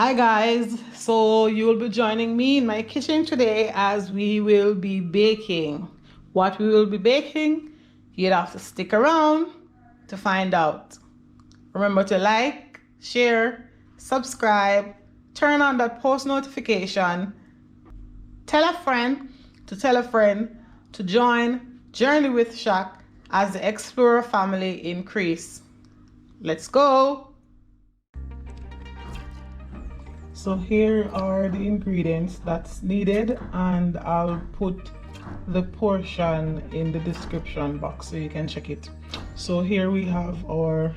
Hi guys, so you will be joining me in my kitchen today as we will be baking. What we will be baking, you'd have to stick around to find out. Remember to like, share, subscribe, turn on that post notification, tell a friend to tell a friend to join Journey with Shaq as the Explorer family increase. Let's go! So here are the ingredients that's needed, and I'll put the portion in the description box so you can check it. So here we have our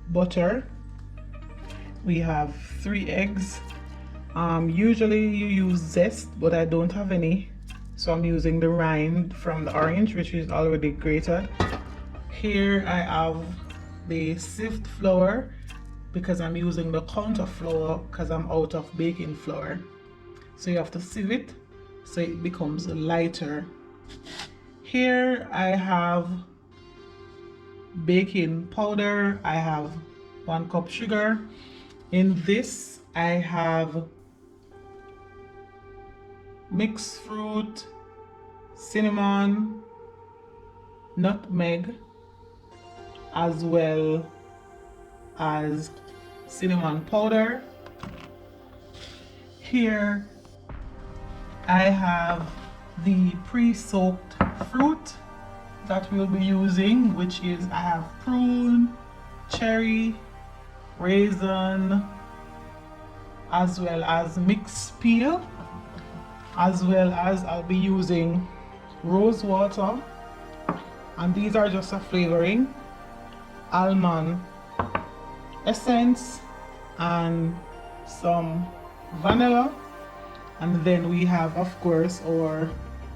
butter, we have 3 eggs. Usually you use zest, but I don't have any, so I'm using the rind from the orange, which is already grated. Here I have the sift flour, because I'm using the counter flour because I'm out of baking flour. So you have to sieve it so it becomes lighter. Here I have baking powder. I have 1 cup sugar. In this I have mixed fruit, cinnamon, nutmeg, as well as cinnamon powder. Here I have the pre-soaked fruit that we'll be using, which is I have prune, cherry, raisin, as well as mixed peel, as well as I'll be using rose water, and these are just a flavoring, almond essence, and some vanilla. And then we have, of course, our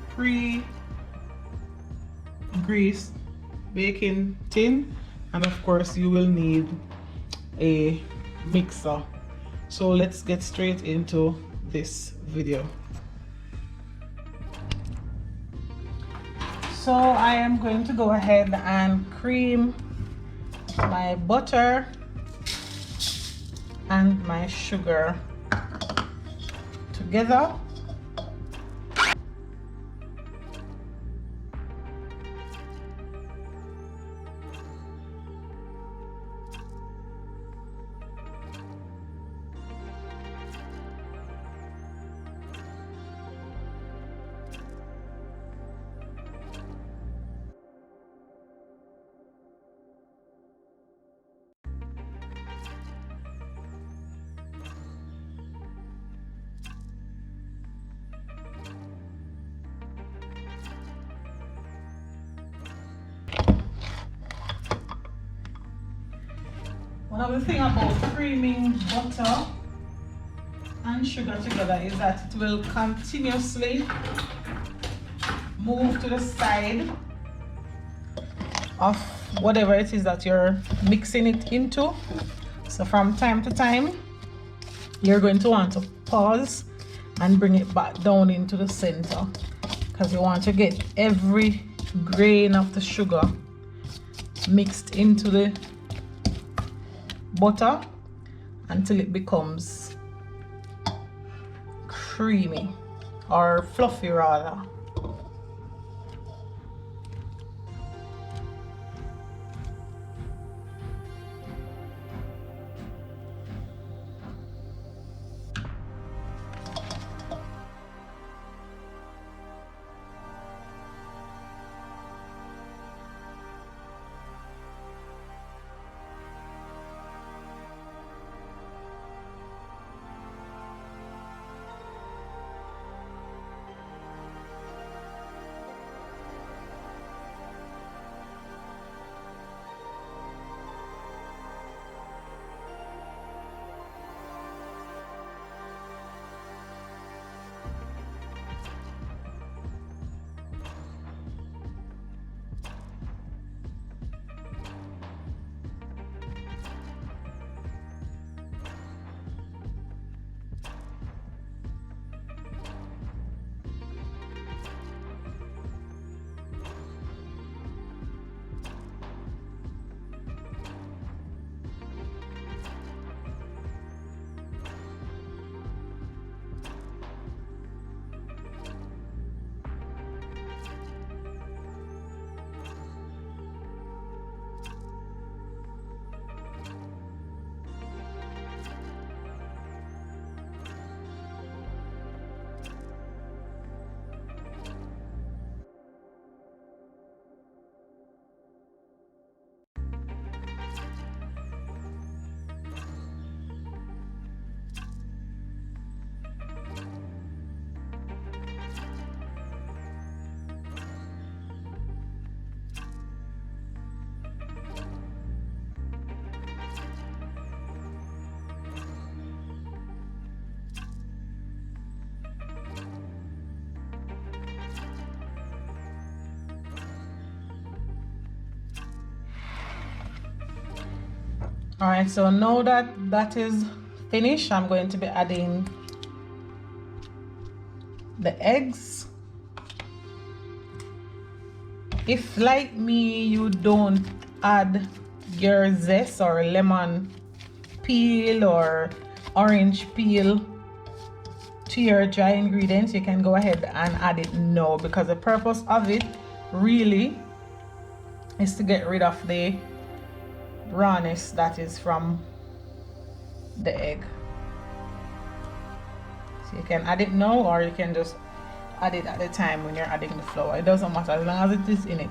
pre-greased baking tin, and of course you will need a mixer. So let's get straight into this video. So I am going to go ahead and cream my butter and my sugar together. One of the things about creaming butter and sugar together is that it will continuously move to the side of whatever it is that you're mixing it into. So from time to time you're going to want to pause and bring it back down into the center, because you want to get every grain of the sugar mixed into the butter until it becomes creamy, or fluffy rather. All right, so now that that is finished, I'm going to be adding the eggs. If like me you don't add your zest or lemon peel or orange peel to your dry ingredients, you can go ahead and add it now, because the purpose of it really is to get rid of the rawness that is from the egg. So you can add it now, or you can just add it at the time when you're adding the flour. It doesn't matter as long as it is in it.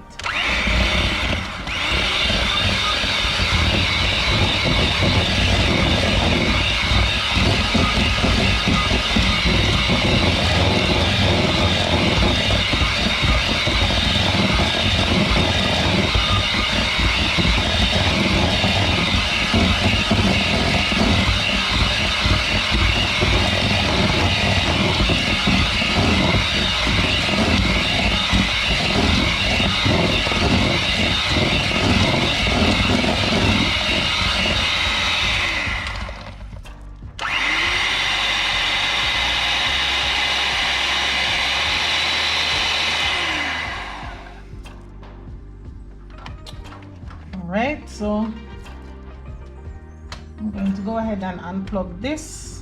Alright, so I'm going to go ahead and unplug this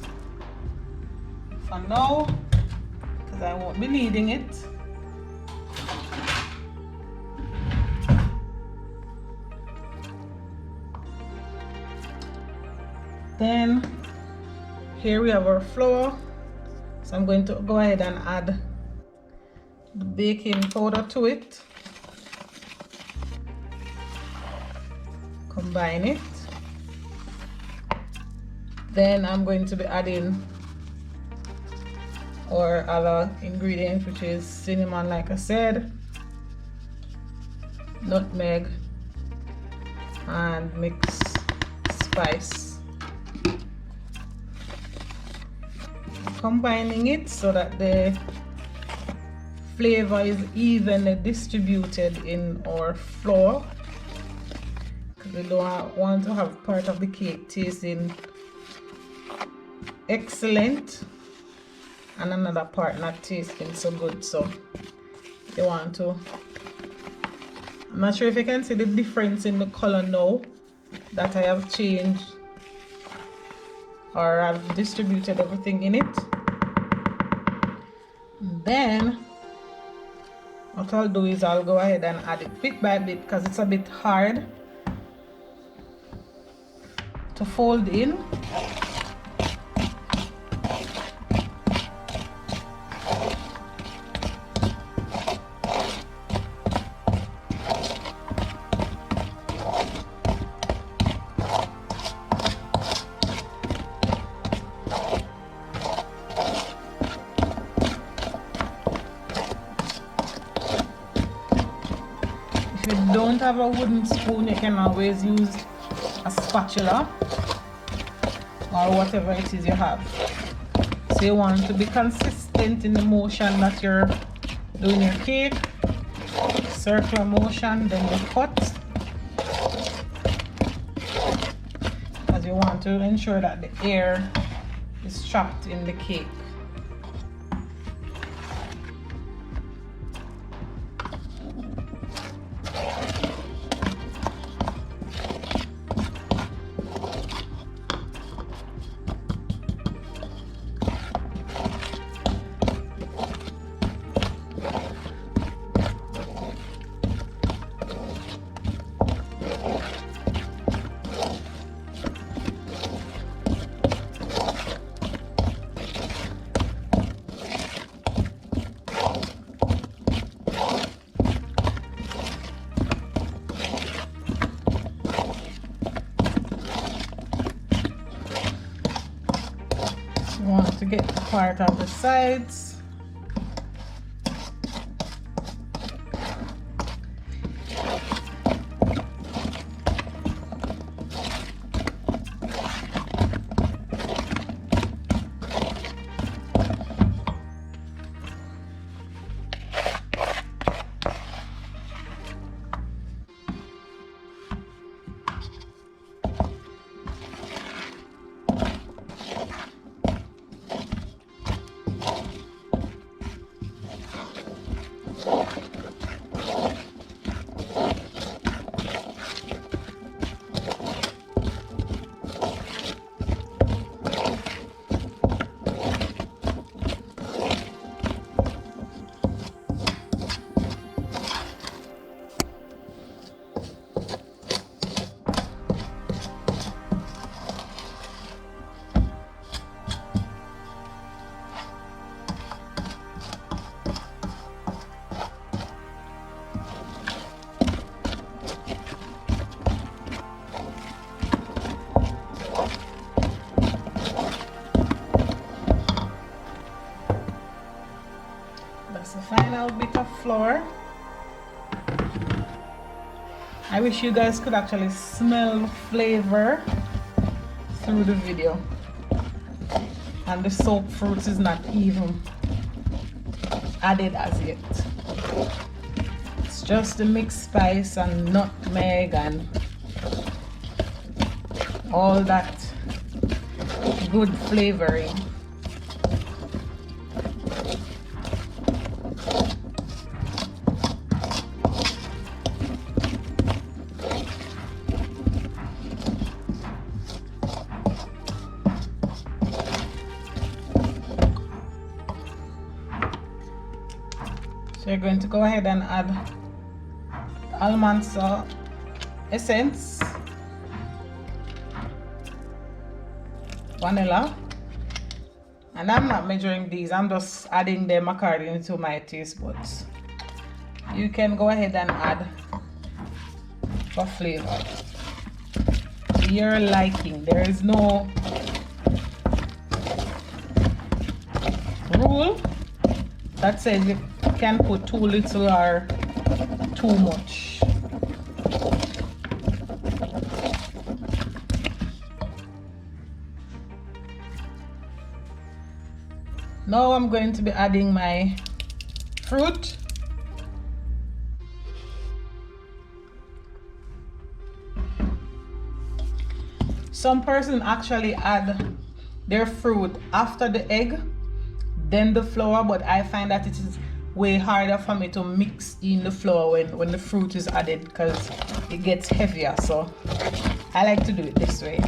for now, because I won't be needing it. Then here we have our flour, so I'm going to go ahead and add the baking powder to it. Combine it. Then I'm going to be adding our other ingredient, which is cinnamon, like I said, nutmeg, and mixed spice. Combining it so that the flavor is evenly distributed in our flour. We don't want to have part of the cake tasting excellent and another part not tasting so good. So you want to, I'm not sure if you can see the difference in the color now that I have changed or I've distributed everything in it. And then what I'll do is I'll go ahead and add it bit by bit, because it's a bit hard to fold in. If you don't have a wooden spoon, you can always use a spatula or whatever it is you have. So you want to be consistent in the motion that you're doing your cake. Circular motion, then you cut, as you want to ensure that the air is trapped in the cake. You want to get the part on the sides. That's the final bit of flour. I wish you guys could actually smell the flavor through the video. And the soaked fruits is not even added as yet. It's just the mixed spice and nutmeg and all that good flavoring. So you're going to go ahead and add almond essence, vanilla, and I'm not measuring these, I'm just adding them according to my taste buds. You can go ahead and add for flavor to your liking. There is no rule that says you can put too little or too much. Now I'm going to be adding my fruit. Some person actually add their fruit after the egg, then the flour, but I find that it is way harder for me to mix in the flour when the fruit is added because it gets heavier. So I like to do it this way.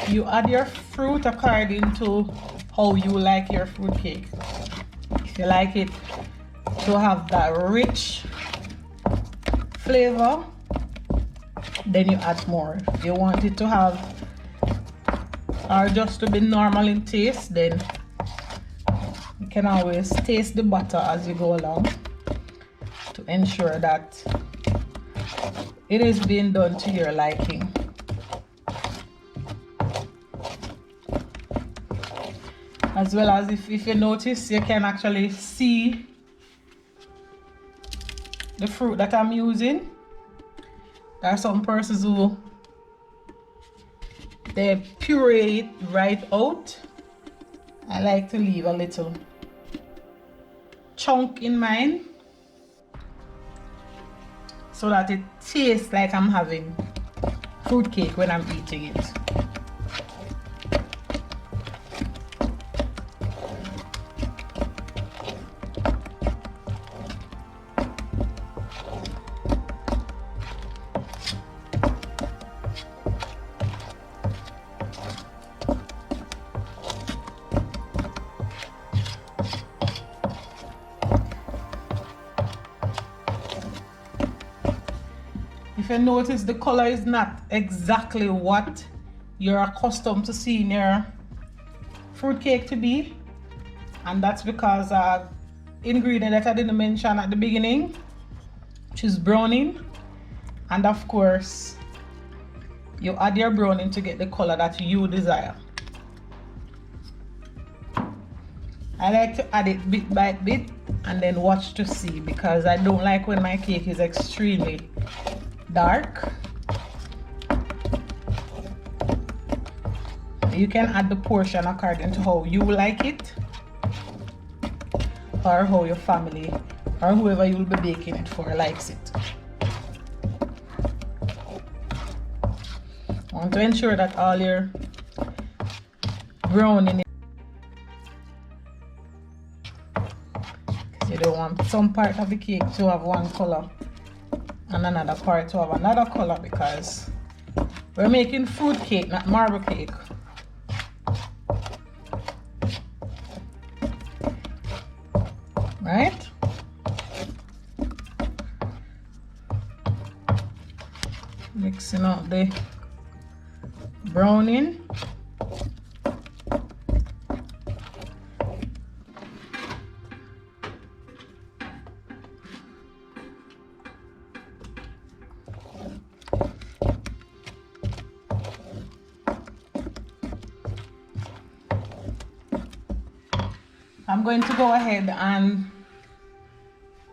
You add your fruit according to how you like your fruit cake. If you like it to have that rich flavor, then you add more. If you want it to have, or just to be normal in taste, then you can always taste the butter as you go along to ensure that it is being done to your liking. As well as if you notice, you can actually see the fruit that I'm using. There are some persons who they puree it right out. I like to leave a little chunk in mine so that it tastes like I'm having fruit cake when I'm eating it. you notice, the color is not exactly what you're accustomed to seeing your fruit cake to be, and that's because ingredient that I didn't mention at the beginning, which is browning. And of course you add your browning to get the color that you desire. I like to add it bit by bit and then watch to see, because I don't like when my cake is extremely dark. You can add the portion according to how you like it, or how your family or whoever you will be baking it for likes it. I want to ensure that all your browning, you don't want some part of the cake to have one color and another part to have another color, because we're making fruit cake, not marble cake. Right? Mixing out the browning. I'm going to go ahead and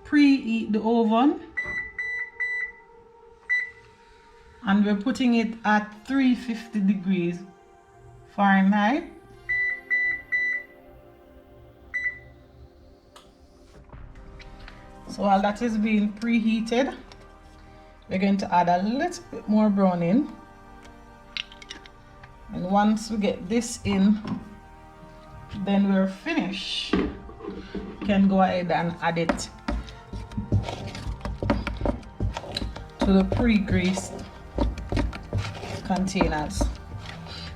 preheat the oven, and we're putting it at 350 degrees Fahrenheit. So while that is being preheated, we're going to add a little bit more browning, and once we get this in, then we're finished. You can go ahead and add it to the pre-greased containers.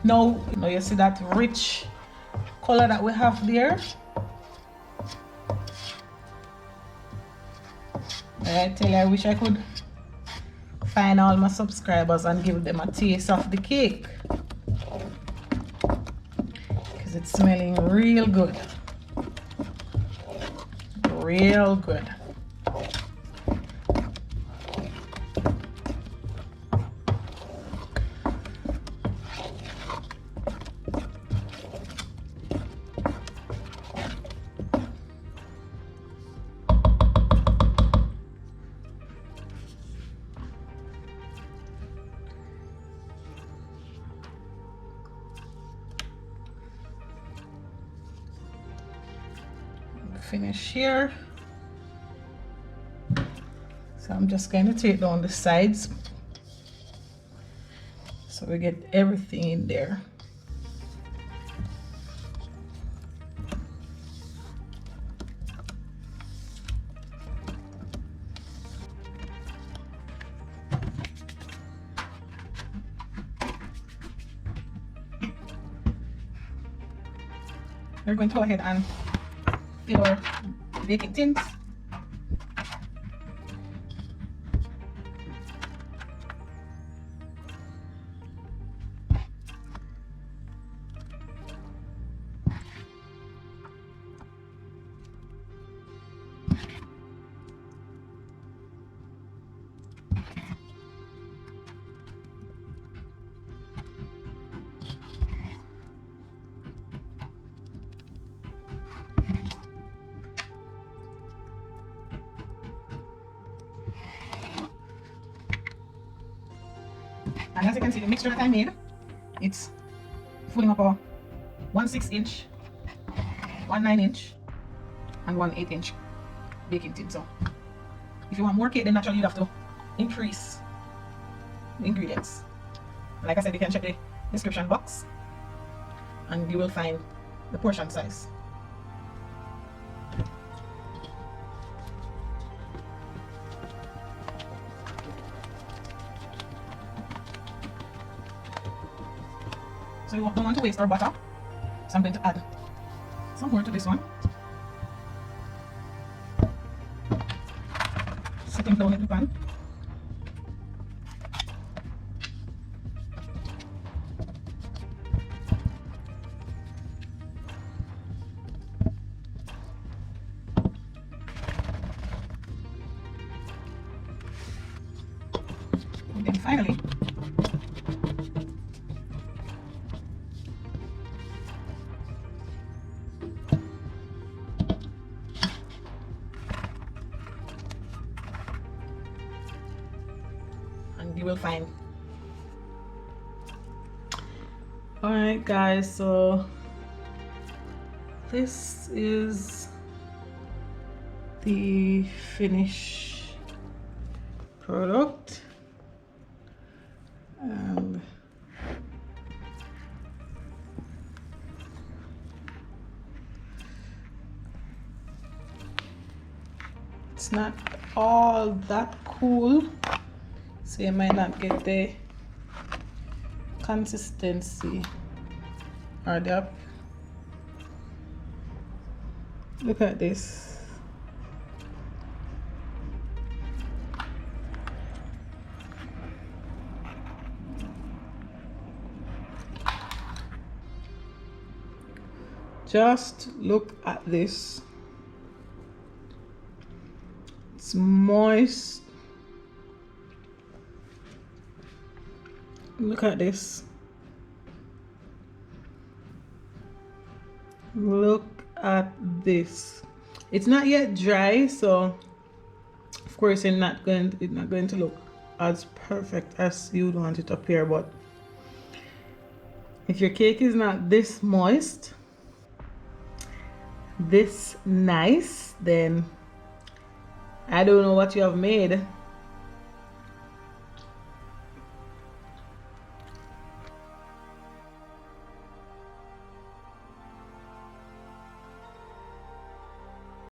Now you see that rich color that we have there. I tell you, I wish I could find all my subscribers and give them a taste of the cake, because it's smelling real good. Real good. Finish here. So I'm just going to take down the sides so we get everything in there. We're going to go ahead and fill our baking tins. And as you can see, the mixture that I made, it's filling up a 1 6-inch, 1 9-inch, and 1 8-inch baking tin. So if you want more cake, then naturally you have to increase the ingredients. Like I said, you can check the description box and you will find the portion size. So we don't want to waste our butter, so I'm going to add some more to this one. Setting down in the pan. finally. And you will find. Alright guys, so this is the finished product. And it's not all that cool, so you might not get the consistency or the. Look at this. Just look at this. It's moist. Look at this. Look at this. It's not yet dry, so of course it's not going to look as perfect as you'd want it to appear, but if your cake is not this moist, this nice, then I don't know what you have made.